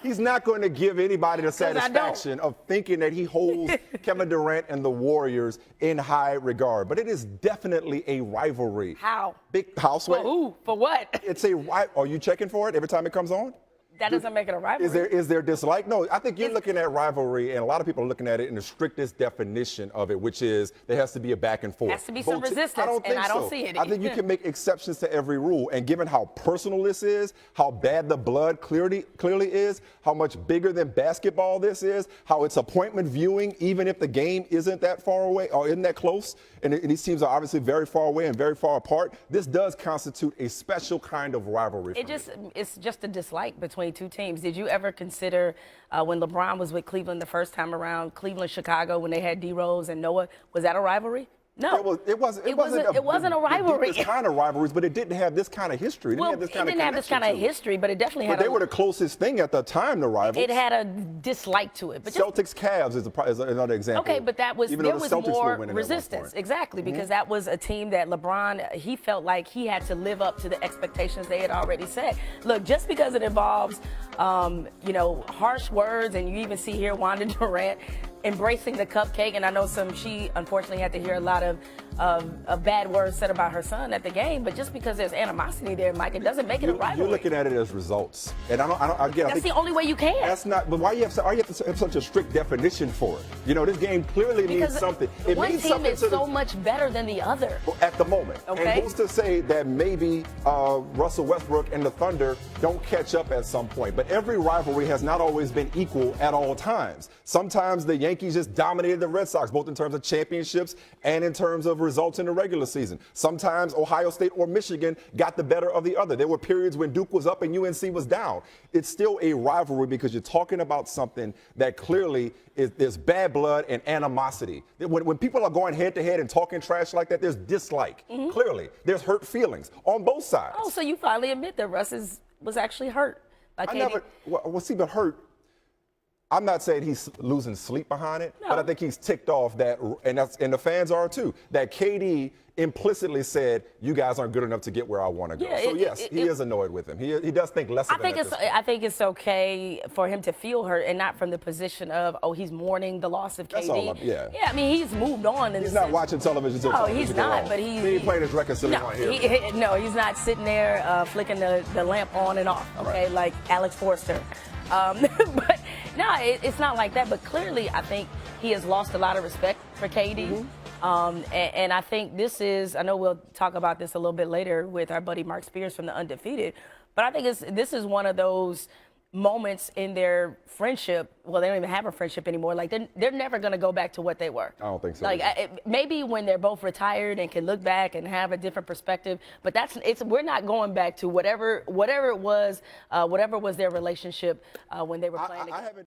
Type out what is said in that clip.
He's not going to give anybody the satisfaction of thinking that he holds Kevin Durant and the Warriors in high regard. But it is definitely a rivalry. How? Big houseway. For who? For what? It's a Are you checking for it every time it comes on? That doesn't make it a rivalry. Is there dislike? No, I think you're looking at rivalry, and a lot of people are looking at it in the strictest definition of it, which is there has to be a back and forth. Has to be some resistance, I don't see it. I think you can make exceptions to every rule, and given how personal this is, how bad the blood clearly is, how much bigger than basketball this is, how it's appointment viewing, even if the game isn't that far away or isn't that close, and these teams are obviously very far away and very far apart, this does constitute a special kind of rivalry. It's just a dislike between two teams. Did you ever consider when LeBron was with Cleveland the first time around, Cleveland, Chicago, when they had D Rose and Noah, was that a rivalry? No, it wasn't a rivalry. It was kind of rivalries, but it didn't have this kind of history. It didn't have this kind of history, but it definitely had. But they were the closest thing at the time, the rivals. It had a dislike to it. But Celtics Cavs is another example. Okay, but there was more resistance, exactly, because that was a team that LeBron, he felt like he had to live up to the expectations they had already set. Look, just because it involves, harsh words, and you even see here Wanda Durant embracing the cupcake, and I know she unfortunately had to hear a lot of bad words said about her son at the game, but just because there's animosity there, Mike, it doesn't make it a rivalry. You're looking at it as results, and that's the only way you can. That's not. But why you have to have such a strict definition for it? This game clearly means something. One team is so much better than the other at the moment. Okay. And who's to say that maybe Russell Westbrook and the Thunder don't catch up at some point? But every rivalry has not always been equal at all times. Sometimes the Yankees just dominated the Red Sox, both in terms of championships and in terms of results in the regular season. Sometimes Ohio State or Michigan got the better of the other. There were periods when Duke was up and UNC was down. It's still a rivalry because you're talking about something that clearly there's bad blood and animosity. When people are going head to head and talking trash like that, there's dislike. Mm-hmm. Clearly, there's hurt feelings on both sides. Oh, so you finally admit that Russ was actually hurt by KD? What's even hurt? I'm not saying he's losing sleep behind it, but I think he's ticked off that, and the fans are too, that KD implicitly said, you guys aren't good enough to get where I want to go. So yes, he is annoyed with him. He does think less of him. I think it's okay for him to feel hurt and not from the position of, he's mourning the loss of KD. That's all yeah, I mean, he's moved on. He's not watching television. No, he's not, but he ain't playing his record, so no, he's not sitting there flicking the lamp on and off, okay, like Alex Forster. But no, it's not like that. But clearly, I think he has lost a lot of respect for KD. Mm-hmm. And I think I know we'll talk about this a little bit later with our buddy Mark Spears from the Undefeated, but I think this is one of those moments in their friendship. Well, they don't even have a friendship anymore. Like they're never going to go back to what they were. I don't think so. Like maybe when they're both retired and can look back and have a different perspective. But we're not going back to whatever it was, whatever was their relationship when they were playing together.